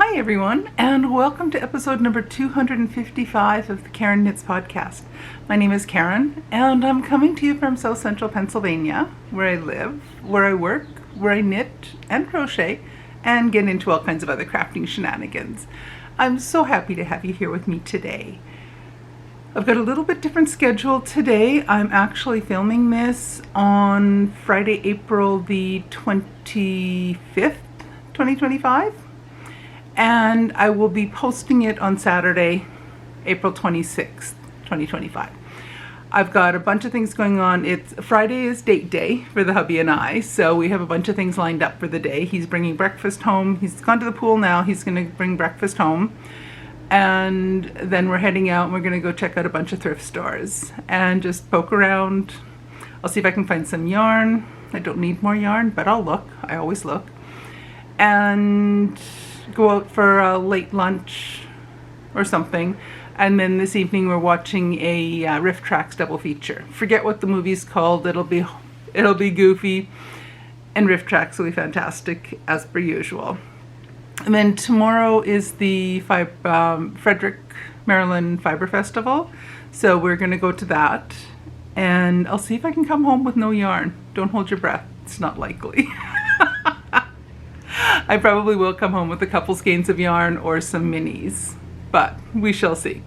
Hi everyone, and welcome to episode number 255 of the Karen Knits podcast. My name is Karen, and I'm coming to you from South Central Pennsylvania, where I live, where I work, where I knit and crochet, and get into all kinds of other crafting shenanigans. I'm so happy to have you here with me today. I've got a little bit different schedule today. I'm actually filming this on Friday, April the 25th, 2025. And I will be posting it on Saturday, April 26th, 2025. I've got a bunch of things going on. Friday is date day for the hubby and I, so we have a bunch of things lined up for the day. He's bringing breakfast home. He's gone to the pool now. He's going to bring breakfast home. And then we're heading out and we're going to go check out a bunch of thrift stores and just poke around. I'll see if I can find some yarn. I don't need more yarn, but I'll look. I always look. And go out for a late lunch or something, and then this evening we're watching a Riff Tracks double feature. Forget what the movie's called. It'll be goofy, and Riff Tracks will be fantastic as per usual. And then tomorrow is the Frederick, Maryland Fiber Festival, so we're going to go to that, and I'll see if I can come home with no yarn. Don't hold your breath. It's not likely. I probably will come home with a couple skeins of yarn or some minis, but we shall see.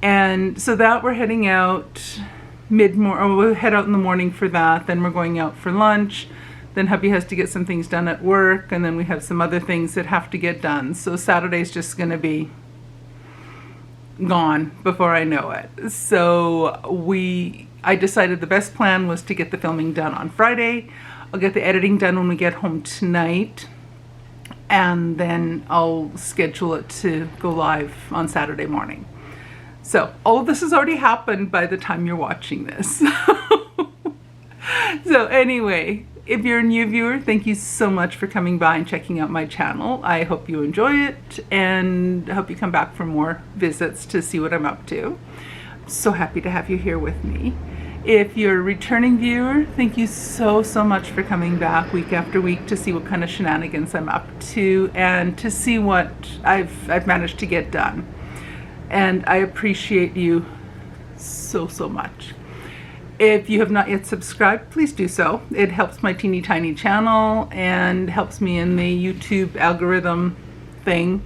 And so that we're heading out we'll head out in the morning for that. Then we're going out for lunch. Then hubby has to get some things done at work, and then we have some other things that have to get done. So Saturday's just going to be gone before I know it. So I decided the best plan was to get the filming done on Friday. I'll get the editing done when we get home tonight, and then I'll schedule it to go live on Saturday morning. So all of this has already happened by the time you're watching this. So anyway, if you're a new viewer, thank you so much for coming by and checking out my channel. I hope you enjoy it, and I hope you come back for more visits to see what I'm up to. I'm so happy to have you here with me. If you're a returning viewer, thank you so much for coming back week after week to see what kind of shenanigans I'm up to and to see what I've managed to get done. And I appreciate you so much. If you have not yet subscribed, please do so. It helps my teeny tiny channel and helps me in the YouTube algorithm thing.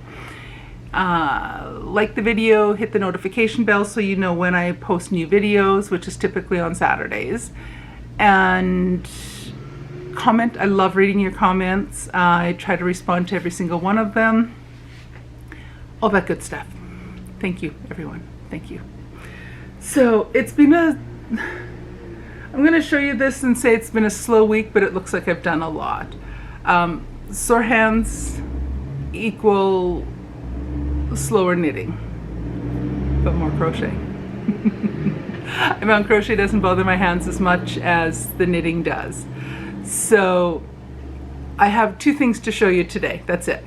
Like the video, hit the notification bell so you know when I post new videos, which is typically on Saturdays. And comment. I love reading your comments. I try to respond to every single one of them. All that good stuff. Thank you, everyone. Thank you. So it's been I'm going to show you this and say it's been a slow week, but it looks like I've done a lot. Sore hands equal slower knitting, but more crochet. I found crochet doesn't bother my hands as much as the knitting does. So I have two things to show you today. That's it.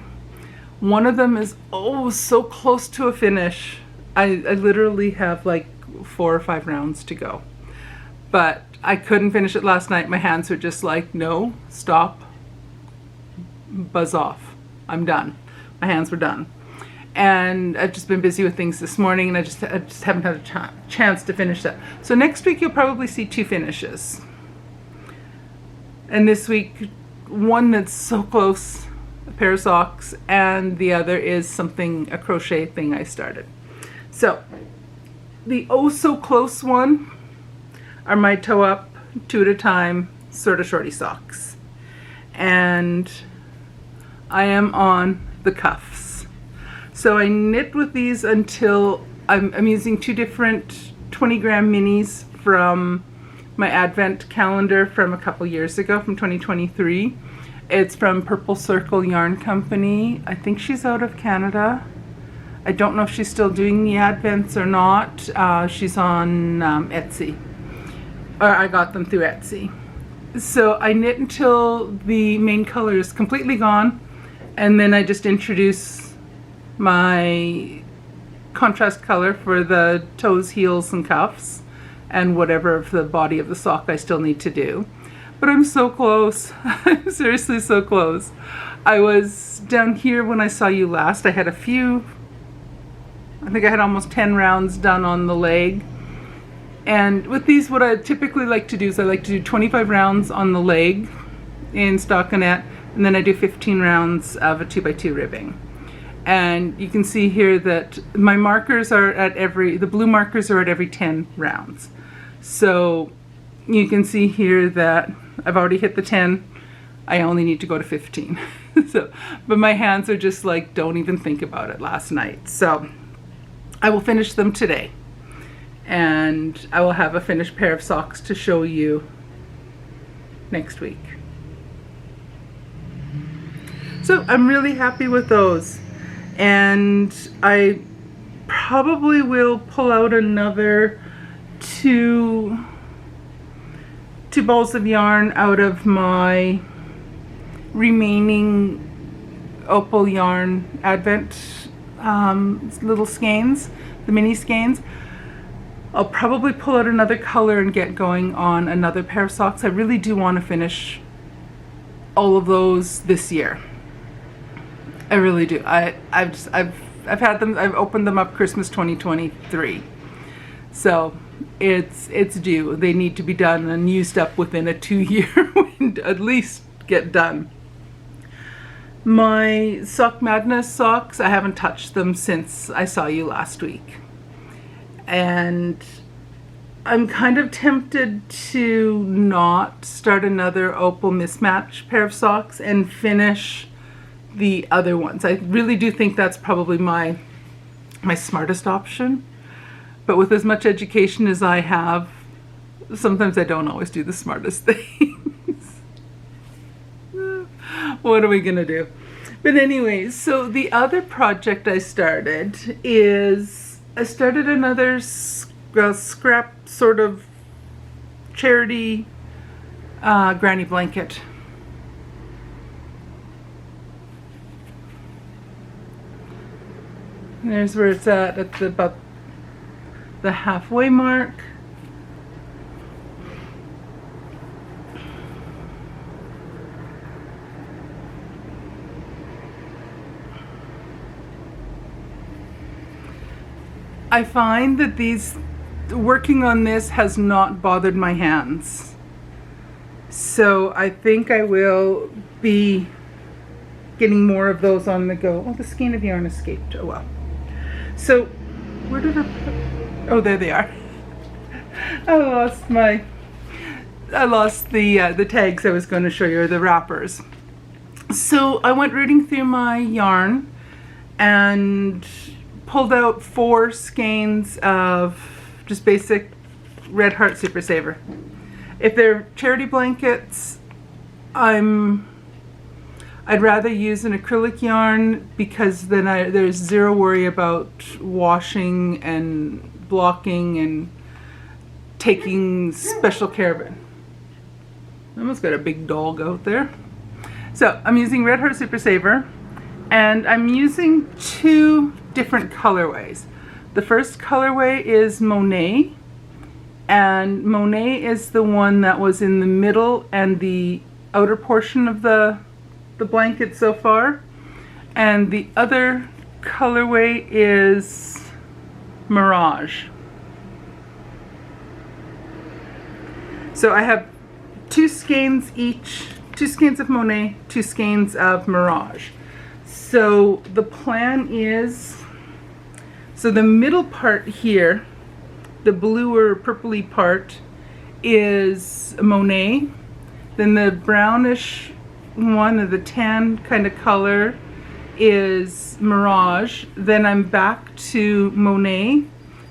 One of them is so close to a finish. I literally have like 4 or 5 rounds to go, but I couldn't finish it last night. My hands were just like, no, stop, buzz off. I'm done. My hands were done. And I've just been busy with things this morning, and I just haven't had a chance to finish that. So next week you'll probably see 2 finishes. And this week, one that's so close, a pair of socks, and the other is a crochet thing I started. So the so close one are my toe up, 2 at a time, sort of shorty socks. And I am on the cuffs. So I knit with these until I'm using 2 different 20-gram minis from my advent calendar from a couple years ago, from 2023. It's from Purple Circle Yarn Company. I think she's out of Canada. I don't know if she's still doing the advents or not. She's on Etsy. Or I got them through Etsy. So I knit until the main color is completely gone, and then I just introduce my contrast color for the toes, heels, and cuffs, and whatever of the body of the sock I still need to do. But I'm so close. I'm seriously so close. I was down here when I saw you last. I had a few, I think I had almost 10 rounds done on the leg. And with these, what I typically like to do is I like to do 25 rounds on the leg in stockinette, and then I do 15 rounds of a 2x2 ribbing. And you can see here that my markers are at the blue markers are at every 10 rounds. So you can see here that I've already hit the 10. I only need to go to 15. But my hands are just like, don't even think about it last night. So I will finish them today. And I will have a finished pair of socks to show you next week. So I'm really happy with those. And I probably will pull out another two balls of yarn out of my remaining opal yarn advent little skeins, the mini skeins. I'll probably pull out another color and get going on another pair of socks. I really do want to finish all of those this year. I really do. I've had them. I've opened them up Christmas 2023, so it's due. They need to be done and used up within a 2-year window, at least get done. My Sock Madness socks, I haven't touched them since I saw you last week, and I'm kind of tempted to not start another opal mismatch pair of socks and finish the other ones. I really do think that's probably my smartest option. But with as much education as I have, sometimes I don't always do the smartest things. What are we gonna do? But anyways, so the other project I started is I started another scrap sort of charity granny blanket. There's where it's at about the halfway mark. I find that working on this has not bothered my hands. So I think I will be getting more of those on the go. Oh, the skein of yarn escaped. Oh well. So, where did I put? Oh, there they are. I lost the tags I was going to show you, or the wrappers. So I went rooting through my yarn and pulled out 4 skeins of just basic Red Heart Super Saver. If they're charity blankets, I'd rather use an acrylic yarn because then there's zero worry about washing and blocking and taking special care of it. I almost got a big dog out there. So I'm using Red Heart Super Saver, and I'm using 2 different colorways. The first colorway is Monet, and Monet is the one that was in the middle and the outer portion of the blanket so far, and the other colorway is Mirage. So I have 2 skeins each, 2 skeins of Monet, 2 skeins of Mirage. So the plan is, so the middle part here, the bluer purpley part, is Monet. Then the brownish one, of the tan kind of color, is Mirage. Then I'm back to Monet.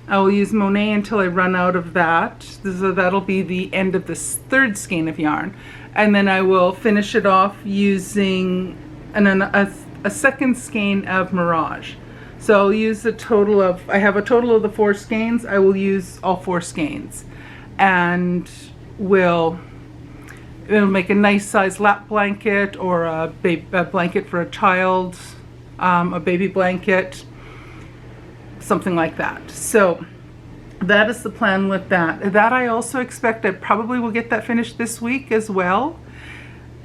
I will use Monet until I run out of that. So that'll be the end of this 3rd skein of yarn. And then I will finish it off using a 2nd skein of Mirage. So I'll use a total of, I have a total of the 4 skeins. I will use all 4 skeins. And it'll make a nice size lap blanket, or a blanket for a child, a baby blanket, something like that. So that is the plan with that. That I also expect I probably will get that finished this week as well.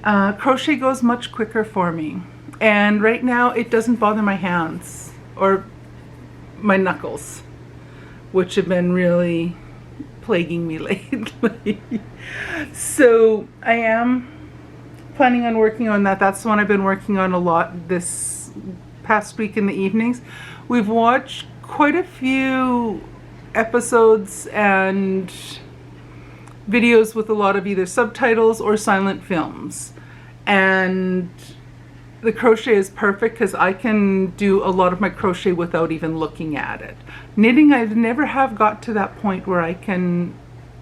Crochet goes much quicker for me. And right now it doesn't bother my hands or my knuckles, which have been really plaguing me lately. So I am planning on working on that. That's the one I've been working on a lot this past week in the evenings. We've watched quite a few episodes and videos with a lot of either subtitles or silent films, and the crochet is perfect because I can do a lot of my crochet without even looking at it. Knitting, I've never have got to that point where I can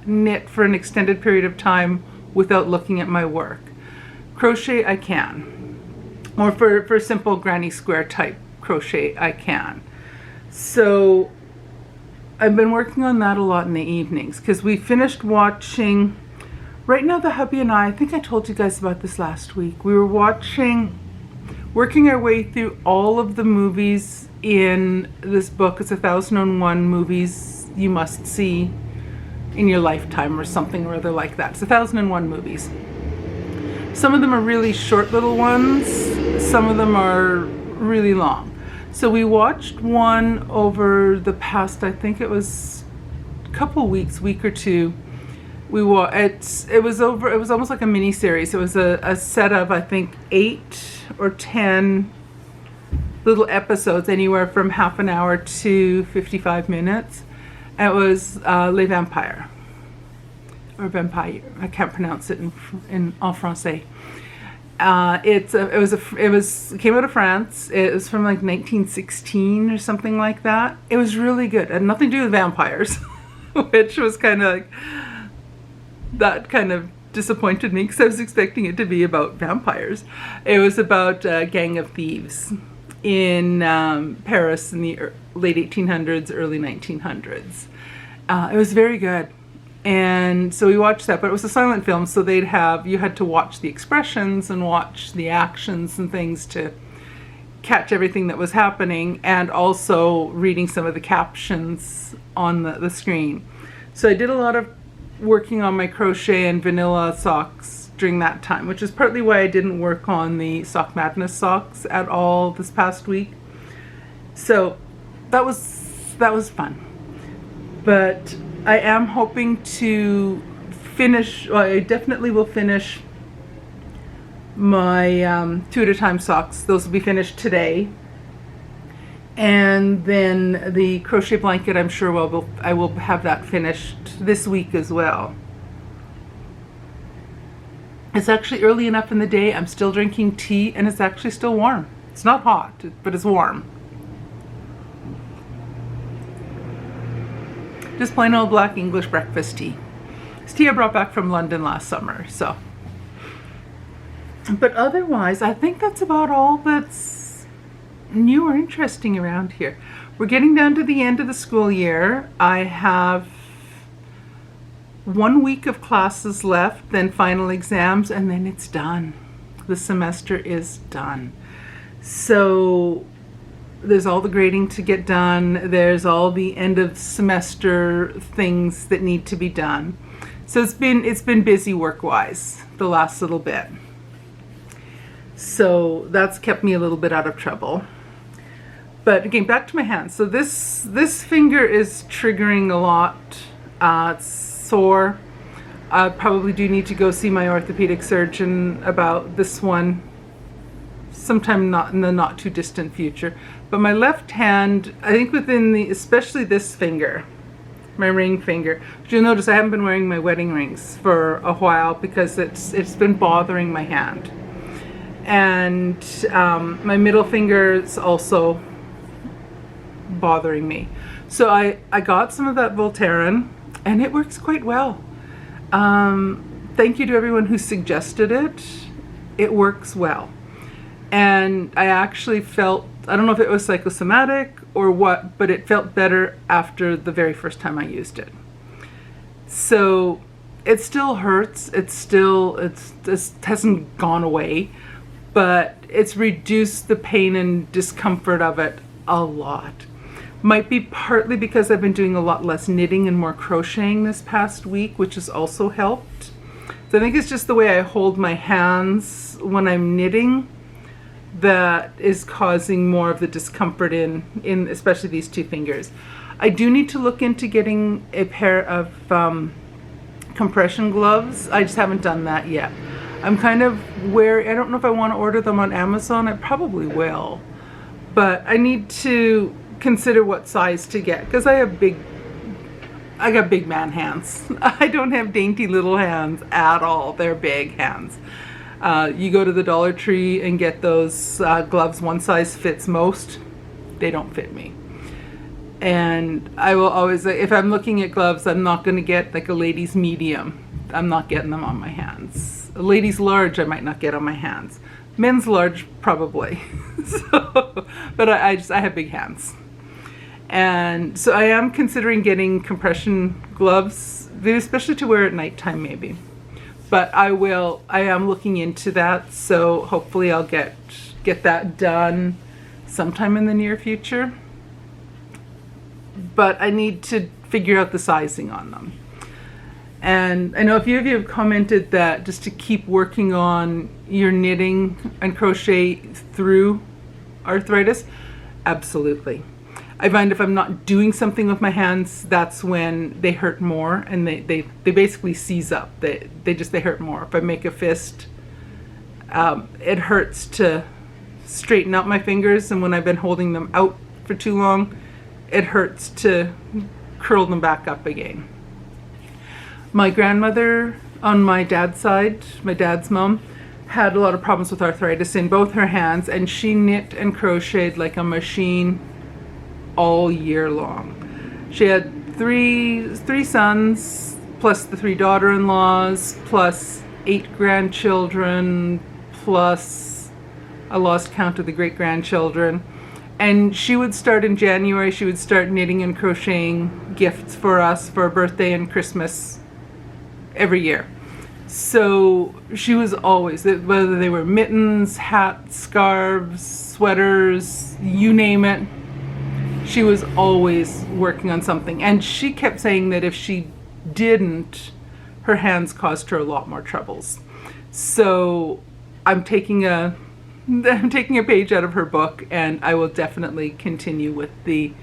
knit for an extended period of time without looking at my work. Crochet I can, or for simple granny square type crochet I can. So I've been working on that a lot in the evenings because we finished watching, right now the hubby and I think I told you guys about this last week, we were working our way through all of the movies in this book. It's 1001 movies you must see in your lifetime or something or other like that. It's 1001 movies. Some of them are really short little ones, some of them are really long. So we watched one over the past, I think it was a couple weeks, week or two. It was almost like a mini series. It was a set of, I think, 8 or 10 little episodes, anywhere from half an hour to 55 minutes. It was Les Vampires, or Vampire. I can't pronounce it en français. It came out of France. It was from like 1916 or something like that. It was really good. It had nothing to do with vampires, which was kind of like, that kind of disappointed me because I was expecting it to be about vampires. It was about a gang of thieves in Paris in the late 1800s, early 1900s. It was very good. And so we watched that, but it was a silent film, so you had to watch the expressions and watch the actions and things to catch everything that was happening, and also reading some of the captions on the screen. So I did a lot of working on my crochet and vanilla socks during that time, which is partly why I didn't work on the Sock Madness socks at all this past week. So that was fun. But I am hoping to finish, well, I definitely will finish my 2 at a time socks. Those will be finished today. And then the crochet blanket, I'm sure I will have that finished this week as well. It's actually early enough in the day. I'm still drinking tea and it's actually still warm. It's not hot, but it's warm. Just plain old black English breakfast tea. It's tea I brought back from London last summer, so. But otherwise, I think that's about all that's new or interesting around here. We're getting down to the end of the school year. I have 1 week of classes left, then final exams, and then it's done. The semester is done. So there's all the grading to get done. There's all the end of semester things that need to be done. So it's been busy work-wise the last little bit. So that's kept me a little bit out of trouble. But again, back to my hands. So this finger is triggering a lot. It's sore. I probably do need to go see my orthopedic surgeon about this one sometime in the not too distant future. But my left hand, I think especially this finger, my ring finger, you'll notice I haven't been wearing my wedding rings for a while because it's been bothering my hand. And my middle finger is also bothering me. So I got some of that Voltaren and it works quite well. Thank you to everyone who suggested it. It works well. And I actually felt, I don't know if it was psychosomatic or what, but it felt better after the very first time I used it. So it still hurts. It hasn't gone away, but it's reduced the pain and discomfort of it a lot. Might be partly because I've been doing a lot less knitting and more crocheting this past week, which has also helped. So I think it's just the way I hold my hands when I'm knitting. that is causing more of the discomfort in especially these two fingers. I do need to look into getting a pair of compression gloves. I just haven't done that yet. I'm kind of wary. I don't know if I want to order them on Amazon. I probably will. But I need to consider what size to get because I got big man hands. I don't have dainty little hands at all. They're big hands. You go to the Dollar Tree and get those gloves, one size fits most. They don't fit me. And I will always, if I'm looking at gloves, I'm not going to get like a lady's medium. I'm not getting them on my hands. A lady's large I might not get on my hands. Men's large probably. But I have big hands. And so I am considering getting compression gloves, especially to wear at nighttime maybe. But I am looking into that, so hopefully I'll get that done sometime in the near future. But I need to figure out the sizing on them. And I know a few of you have commented that just to keep working on your knitting and crochet through arthritis. Absolutely. I find if I'm not doing something with my hands, that's when they hurt more, and they basically seize up. They hurt more. If I make a fist, it hurts to straighten out my fingers, and when I've been holding them out for too long, it hurts to curl them back up again. My grandmother on my dad's side, my dad's mom, had a lot of problems with arthritis in both her hands, and she knit and crocheted like a machine all year long. She had three sons, plus the 3 daughter-in-laws, plus 8 grandchildren, plus I lost count of the great-grandchildren. And she would start in January, she would start knitting and crocheting gifts for us for birthday and Christmas every year. So she was always, whether they were mittens, hats, scarves, sweaters, you name it, she was always working on something. And she kept saying that if she didn't, her hands caused her a lot more troubles. So I'm taking a page out of her book, and I will definitely continue with the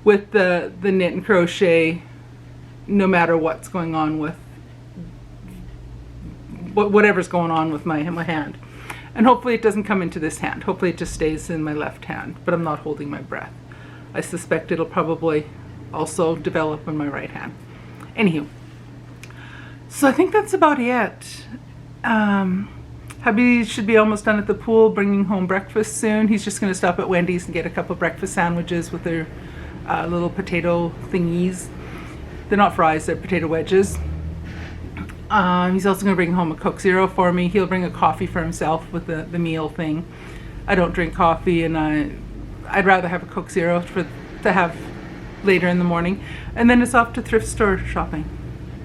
knit and crochet, no matter what's going on with whatever's going on with my hand. And hopefully it doesn't come into this hand. Hopefully it just stays in my left hand, but I'm not holding my breath. I suspect it'll probably also develop in my right hand. Anywho, so I think that's about it. Hubby should be almost done at the pool, bringing home breakfast soon. He's just going to stop at Wendy's and get a couple breakfast sandwiches with their little potato thingies. They're not fries, they're potato wedges. He's also going to bring home a Coke Zero for me. He'll bring a coffee for himself with the meal thing. I don't drink coffee, and I'd rather have a Coke Zero to have later in the morning. And then it's off to thrift store shopping.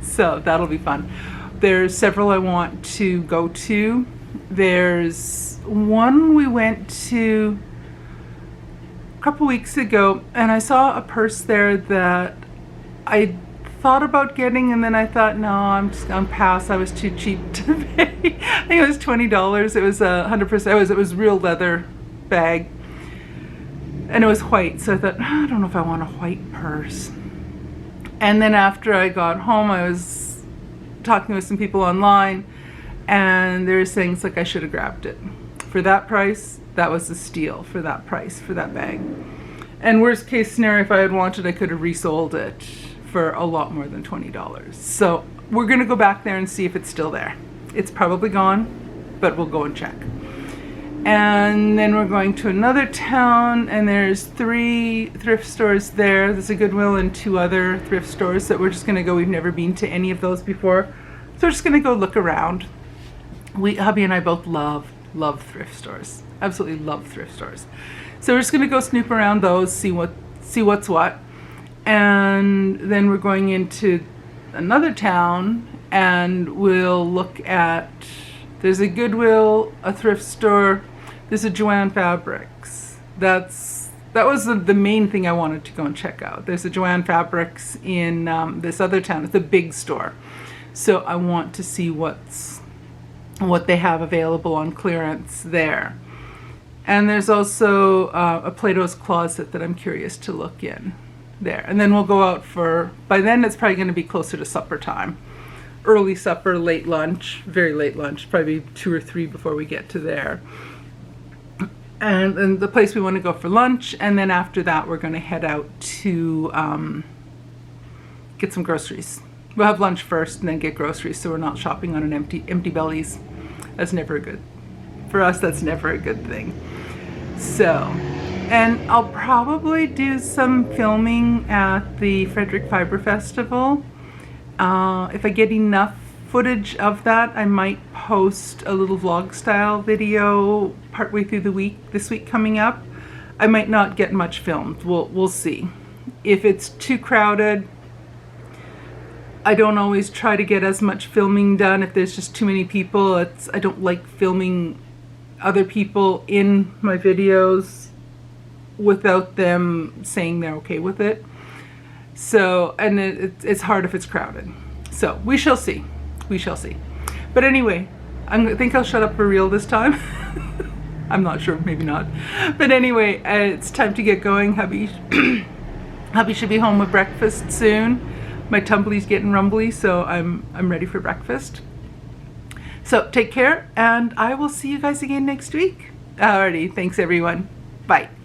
So that'll be fun. There's several I want to go to. There's one we went to a couple weeks ago, and I saw a purse there that I thought about getting, and then I thought, no, I'm just gonna pass. I was too cheap to pay. I think it was $20. It was 100%. It was real leather bag, and it was white. So I thought, I don't know if I want a white purse. And then after I got home, I was talking with some people online, and they were saying it's like I should have grabbed it. For that price, that was a steal. For that price, for that bag. And worst case scenario, if I had wanted, I could have resold it for a lot more than $20. So we're gonna go back there and see if it's still there. It's probably gone, but we'll go and check. And then we're going to another town, and there's 3 thrift stores there. There's a Goodwill and 2 other thrift stores that we're just gonna go. We've never been to any of those before. So we're just gonna go look around. Hubby and I both love thrift stores. Absolutely love thrift stores. So we're just gonna go snoop around those, see what's what. And then we're going into another town, and we'll look at, there's a Goodwill, a thrift store, there's a Joann Fabrics. That was the main thing I wanted to go and check out. There's a Joann Fabrics in this other town. It's a big store. So I want to see what they have available on clearance there. And there's also a Plato's Closet that I'm curious to look in there. And then we'll go out for, by then it's probably going to be closer to supper time. Early supper, late lunch, very late lunch, probably 2 or 3 before we get to there. And then the place we want to go for lunch, and then after that we're going to head out to get some groceries. We'll have lunch first and then get groceries, so we're not shopping on an empty bellies. That's never good. For us, that's never a good thing. So, and I'll probably do some filming at the Frederick Fiber Festival. If I get enough footage of that, I might post a little vlog style video partway through the week, this week coming up. I might not get much filmed. We'll see. If it's too crowded, I don't always try to get as much filming done. If there's just too many people, I don't like filming other people in my videos without them saying they're okay with it. So, and it's hard if it's crowded. So we shall see. We shall see. But anyway, I think I'll shut up for real this time. I'm not sure, maybe not. But anyway, it's time to get going. Hubby should be home with breakfast soon. My tumbly's getting rumbly, so I'm ready for breakfast. So take care, and I will see you guys again next week. Alrighty, thanks everyone. Bye.